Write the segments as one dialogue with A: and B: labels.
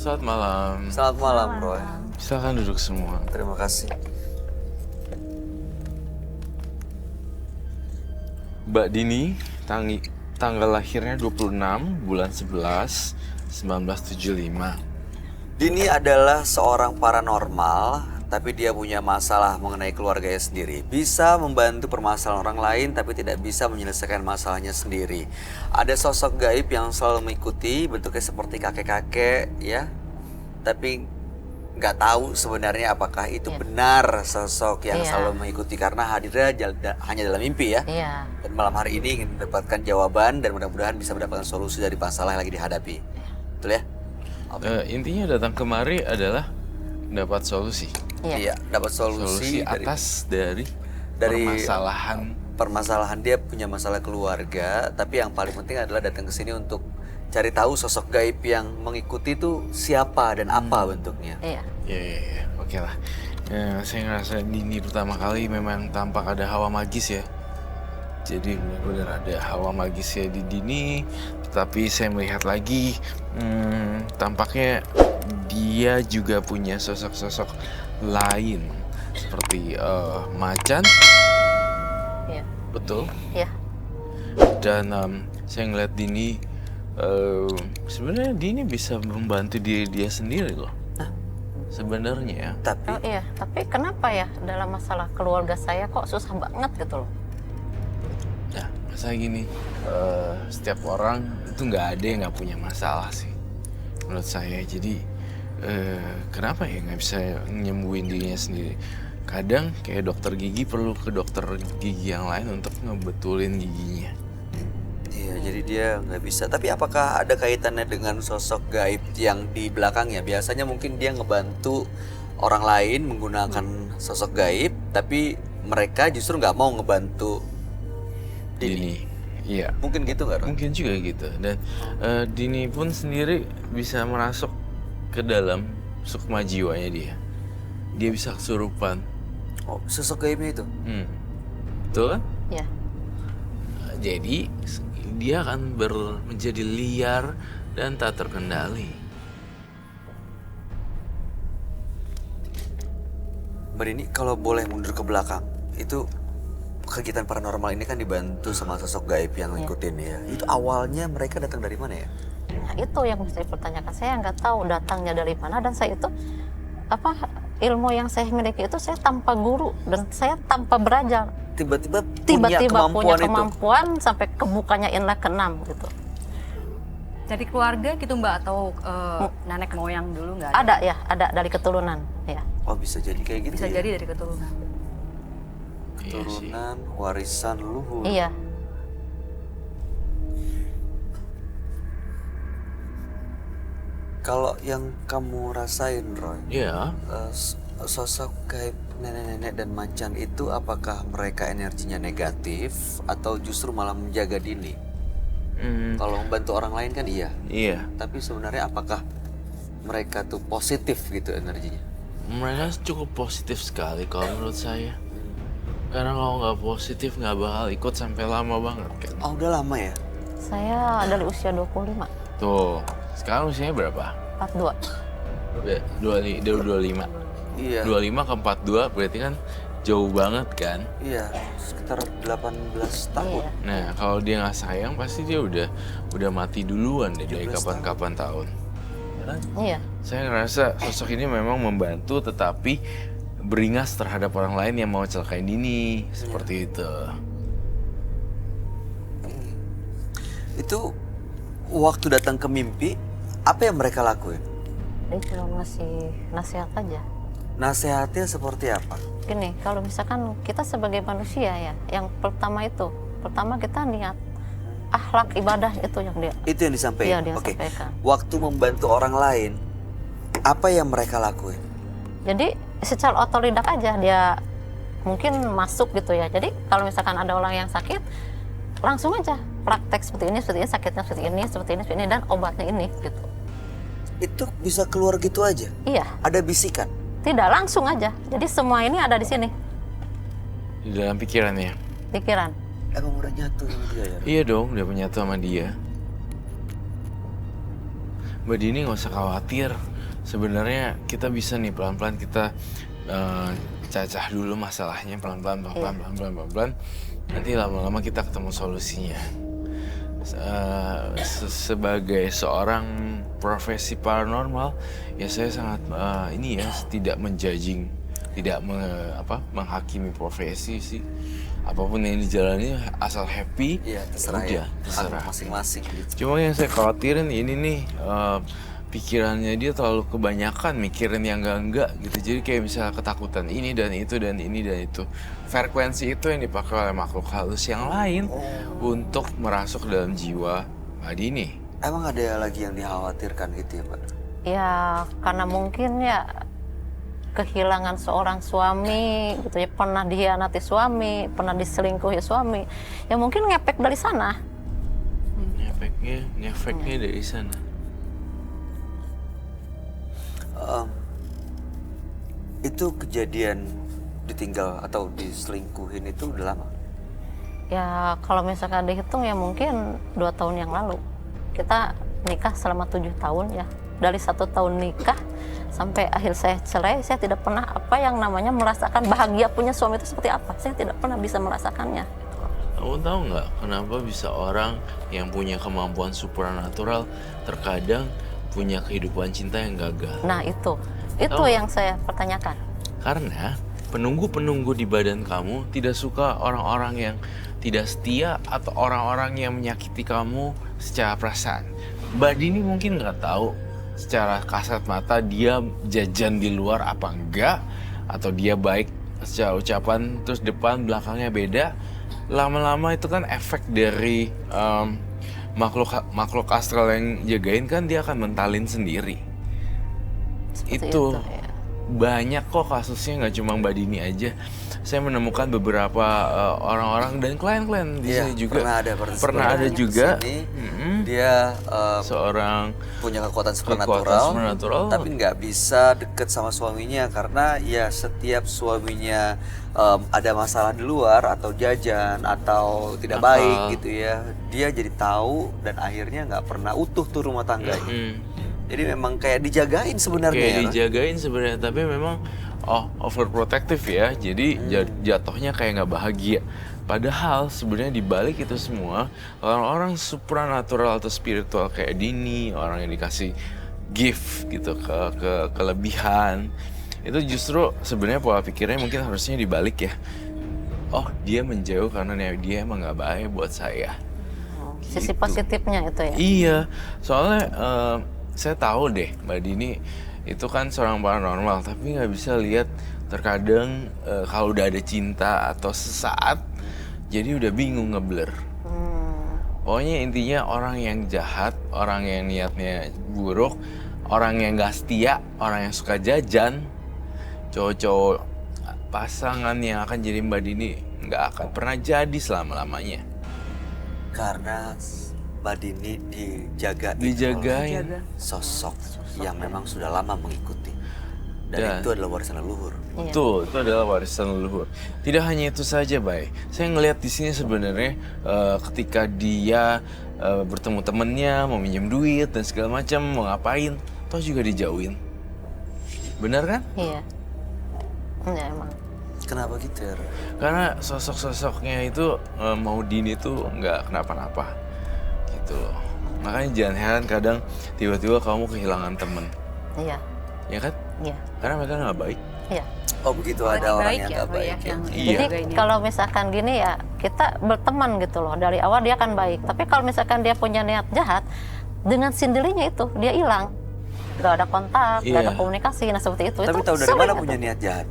A: Selamat malam.
B: Selamat malam, Roy.
A: Silakan duduk semua.
B: Terima kasih.
A: Mbak Dini, tanggal lahirnya 26 bulan 11 1975.
B: Dini adalah seorang paranormal, tapi dia punya masalah mengenai keluarganya sendiri. Bisa membantu permasalahan orang lain, tapi tidak bisa menyelesaikan masalahnya sendiri. Ada sosok gaib yang selalu mengikuti, bentuknya seperti kakek-kakek, ya. Tapi nggak tahu sebenarnya apakah itu benar sosok yang selalu mengikuti, karena hadirnya hanya dalam mimpi, ya. Dan malam hari ini ingin mendapatkan jawaban dan mudah-mudahan bisa mendapatkan solusi dari masalah yang lagi dihadapi. Betul ya?
A: Intinya datang kemari adalah dapat solusi.
B: Iya, dapat solusi
A: atas dari
B: permasalahan dia punya masalah keluarga, tapi yang paling penting adalah datang ke sini untuk cari tahu sosok gaib yang mengikuti itu siapa dan apa bentuknya.
A: Iya. Oke lah. Saya ngerasa Dini pertama kali memang tampak ada hawa magis ya. Jadi benar-benar ada hawa magis ya di Dini. Tapi saya melihat lagi, tampaknya dia juga punya sosok-sosok lain seperti macan.
C: Iya.
A: Betul.
C: Iya.
A: Dan saya ngeliat Dini, sebenarnya Dini bisa membantu diri dia sendiri loh. Sebenarnya ya.
B: Tapi
C: tapi kenapa ya dalam masalah keluarga saya kok susah banget gitu loh?
A: Ya, masa gini, setiap orang itu nggak ada yang nggak punya masalah sih, menurut saya. Jadi kenapa ya nggak bisa nyembuhin dirinya sendiri? Kadang kayak dokter gigi perlu ke dokter gigi yang lain untuk ngebetulin giginya.
B: iya, jadi dia nggak bisa. Tapi apakah ada kaitannya dengan sosok gaib yang di belakangnya? Biasanya mungkin dia ngebantu orang lain menggunakan sosok gaib, tapi mereka justru nggak mau ngebantu Dini.
A: Iya.
B: Mungkin gitu nggak, Ron?
A: Mungkin juga gitu. Dan Dini pun sendiri bisa merasuk ke dalam sukma jiwanya dia. Dia bisa kesurupan.
B: Oh, sosok gaibnya itu?
A: Betul kan?
C: Iya.
A: Jadi dia akan menjadi liar dan tak terkendali.
B: Mbak Dini, kalau boleh mundur ke belakang, itu kegiatan paranormal ini kan dibantu sama sosok gaib yang ngikutin ya. Itu awalnya mereka datang dari mana ya?
C: Nah, itu yang mesti dipertanyakan. Saya nggak tahu datangnya dari mana, dan saya itu ilmu yang saya miliki itu saya tanpa guru dan saya tanpa belajar.
B: Tiba-tiba
C: punya kemampuan sampai kebukanya inlah ke-6 gitu.
D: Dari keluarga gitu Mbak, atau nenek moyang dulu nggak ada?
C: Ada dari keturunan ya.
B: Oh, bisa jadi kayak gitu.
D: Bisa
B: ya?
D: jadi dari keturunan.
B: Keturunan, warisan leluhur.
C: Iya.
B: Kalau yang kamu rasain, Roy,
A: Iya.
B: Sosok gaib nenek-nenek dan macan itu apakah mereka energinya negatif atau justru malah menjaga Dini? Kalau membantu orang lain kan iya.
A: Iya.
B: Tapi sebenarnya apakah mereka tuh positif gitu energinya?
A: Mereka cukup positif sekali kalau menurut saya. Karena kalau nggak positif nggak bakal ikut sampai lama banget kan.
B: Oh, udah lama ya?
C: Saya dari usia 25.
A: Tuh, sekarang usianya berapa?
C: 42.
A: Udah 25.
B: Iya.
A: 25 ke 42 berarti kan jauh banget kan?
B: Iya, sekitar 18 tahun.
C: Iya.
A: Nah, kalau dia nggak sayang pasti dia udah mati duluan deh dari
B: 17
A: kapan-kapan tahun. Ya kan?
C: Iya.
A: Saya ngerasa sosok ini memang membantu tetapi beringas terhadap orang lain yang mau celakain Dini, seperti itu.
B: Itu waktu datang ke mimpi, apa yang mereka lakuin?
C: Dia cuma ngasih nasihat aja.
B: Nasihatnya seperti apa?
C: Gini, kalau misalkan kita sebagai manusia ya, yang pertama kita niat akhlak ibadah itu yang dia.
B: Itu yang disampaikan?
C: Iya, dia
B: Oke.
C: sampaikan.
B: Waktu membantu orang lain, apa yang mereka lakuin?
C: Jadi secara otodidak aja dia mungkin masuk gitu ya. Jadi kalau misalkan ada orang yang sakit, langsung aja praktek seperti ini, sakitnya seperti ini, dan obatnya ini gitu.
B: Itu bisa keluar gitu aja?
C: Iya.
B: Ada bisikan?
C: Tidak, langsung aja. Jadi semua ini ada di sini.
A: Di dalam pikirannya.
C: Pikiran.
B: Emang udah nyatu sama dia ya?
A: Iya dong, udah menyatu sama dia. Mbak Dini nggak usah khawatir. sebenarnya kita bisa nih pelan-pelan kita cacah dulu masalahnya pelan-pelan, pelan-pelan. Nanti lama-lama kita ketemu solusinya. Sebagai seorang profesi paranormal, ya saya sangat ini ya tidak menjudging, tidak menghakimi profesi sih. Apapun yang dijalani asal happy,
B: Iya, terserah
A: udah,
B: ya.
A: terserah.
B: Masing-masing gitu.
A: Cuma yang saya khawatirin ini nih pikirannya dia terlalu kebanyakan mikirin yang enggak gitu. Jadi kayak misalnya ketakutan ini dan itu dan ini dan itu. Frekuensi itu yang dipakai oleh makhluk halus yang lain untuk merasuk dalam jiwa Mbak Dini.
B: Emang ada lagi yang dikhawatirkan gitu ya, Pak?
C: Ya karena mungkin ya kehilangan seorang suami gitu ya, pernah dikhianati suami, pernah diselingkuhi suami, ya mungkin ngefek dari sana.
A: Ngefeknya dari sana.
B: Itu kejadian ditinggal atau diselingkuhin itu udah lama?
C: Ya kalau misalkan dihitung ya mungkin 2 tahun yang lalu. Kita nikah selama 7 tahun ya. Dari 1 tahun nikah sampai akhir saya cerai, saya tidak pernah apa yang namanya merasakan bahagia punya suami itu seperti apa. Saya tidak pernah bisa merasakannya.
A: Kamu tahu nggak kenapa bisa orang yang punya kemampuan supernatural terkadang punya kehidupan cinta yang gagal?
C: Nah itu
A: Oh.
C: yang saya pertanyakan.
A: Karena penunggu-penunggu di badan kamu tidak suka orang-orang yang tidak setia atau orang-orang yang menyakiti kamu secara perasaan. Mbak Dini mungkin nggak tahu secara kasat mata dia jajan di luar apa enggak, atau dia baik secara ucapan terus depan belakangnya beda. Lama-lama itu kan efek dari makhluk astral yang jagain kan dia akan mentalin sendiri.
C: Seperti
A: Itu
C: ya.
A: banyak kok kasusnya, nggak cuma Mbak Dini aja. Saya menemukan beberapa orang-orang dan klien-klien di sini juga. Pernah ada juga
B: dia
A: seorang
B: punya kekuatan
A: supernatural,
B: supernatural, tapi nggak bisa deket sama suaminya karena ya setiap suaminya ada masalah di luar atau jajan atau tidak
A: Nakal.
B: baik gitu ya, dia jadi tahu dan akhirnya nggak pernah utuh tuh rumah tangganya. Jadi memang kayak dijagain sebenarnya.
A: kayak
B: ya,
A: dijagain sebenarnya, tapi memang overprotective ya. Jadi jatuhnya kayak nggak bahagia. Padahal sebenarnya di balik itu semua orang-orang supranatural atau spiritual kayak Dini, orang yang dikasih gift gitu ke kelebihan, itu justru sebenarnya pola pikirnya mungkin harusnya dibalik ya. Oh, dia menjauh karena dia emang nggak baik buat saya.
C: Sisi
A: Gitu.
C: positifnya itu ya.
A: Iya, soalnya saya tahu deh Mbak Dini itu kan seorang paranormal, tapi nggak bisa lihat terkadang kalau udah ada cinta atau sesaat, jadi udah bingung ngeblur. Pokoknya intinya orang yang jahat, orang yang niatnya buruk, orang yang gak setia, orang yang suka jajan, cowok-cowok pasangan yang akan jadi Mbak Dini nggak akan pernah jadi selama-lamanya.
B: Karena Mbak Dini dijagain
A: Dijagain.
B: oleh sosok yang memang sudah lama mengikuti. Dan itu adalah warisan leluhur.
A: Betul, itu adalah warisan leluhur. Tidak hanya itu saja, Bay. Saya ngelihat di sini sebenarnya ketika dia bertemu temennya, mau minjem duit dan segala macam, mau ngapain, toh juga dijauhin. Benar kan?
C: Iya. Ya emang.
B: Kenapa gitu ya?
A: Karena sosok-sosoknya itu mau Dini tuh nggak kenapa-napa, gitu loh. Makanya jangan heran kadang tiba-tiba kamu kehilangan temen,
C: Iya.
A: ya kan?
C: Iya.
A: Karena mereka nggak baik.
C: Iya.
B: Oh begitu,
D: Orang
B: ada orang
D: baik
B: yang
D: ya,
B: nggak
D: Pak,
B: baik
D: ya,
B: ya.
D: yang
A: Iya.
C: Jadi kalau misalkan gini ya, kita berteman gitu loh. Dari awal dia kan baik. Tapi kalau misalkan dia punya niat jahat, dengan sendirinya itu dia hilang. Gak ada kontak, gak ada
A: Iya.
C: komunikasi. Nah seperti itu.
B: Tapi
C: itu
B: tahu dari
C: sering
B: mana
C: itu.
B: punya niat jahat?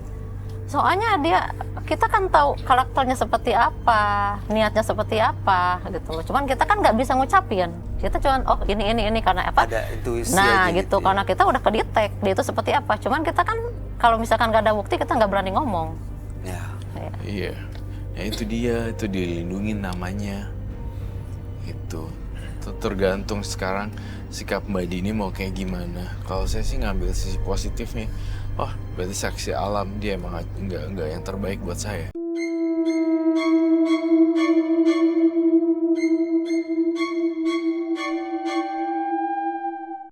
C: Soalnya kita kan tahu karakternya seperti apa, niatnya seperti apa gitu loh. Cuman kita kan nggak bisa ngucapin. Kita cuman oh ini karena apa?
B: Ada intuisi
C: Nah
B: aja
C: gitu,
B: ya.
C: karena kita udah kedetek dia itu seperti apa. Cuman kita kan kalau misalkan nggak ada bukti kita nggak berani ngomong.
B: Ya.
C: Ya.
A: Iya, ya itu dilindungin namanya. Itu tergantung sekarang sikap Mbak Dini mau kayak gimana. Kalau saya sih ngambil sisi positifnya. Oh, berarti saksi alam dia emang nggak yang terbaik buat saya.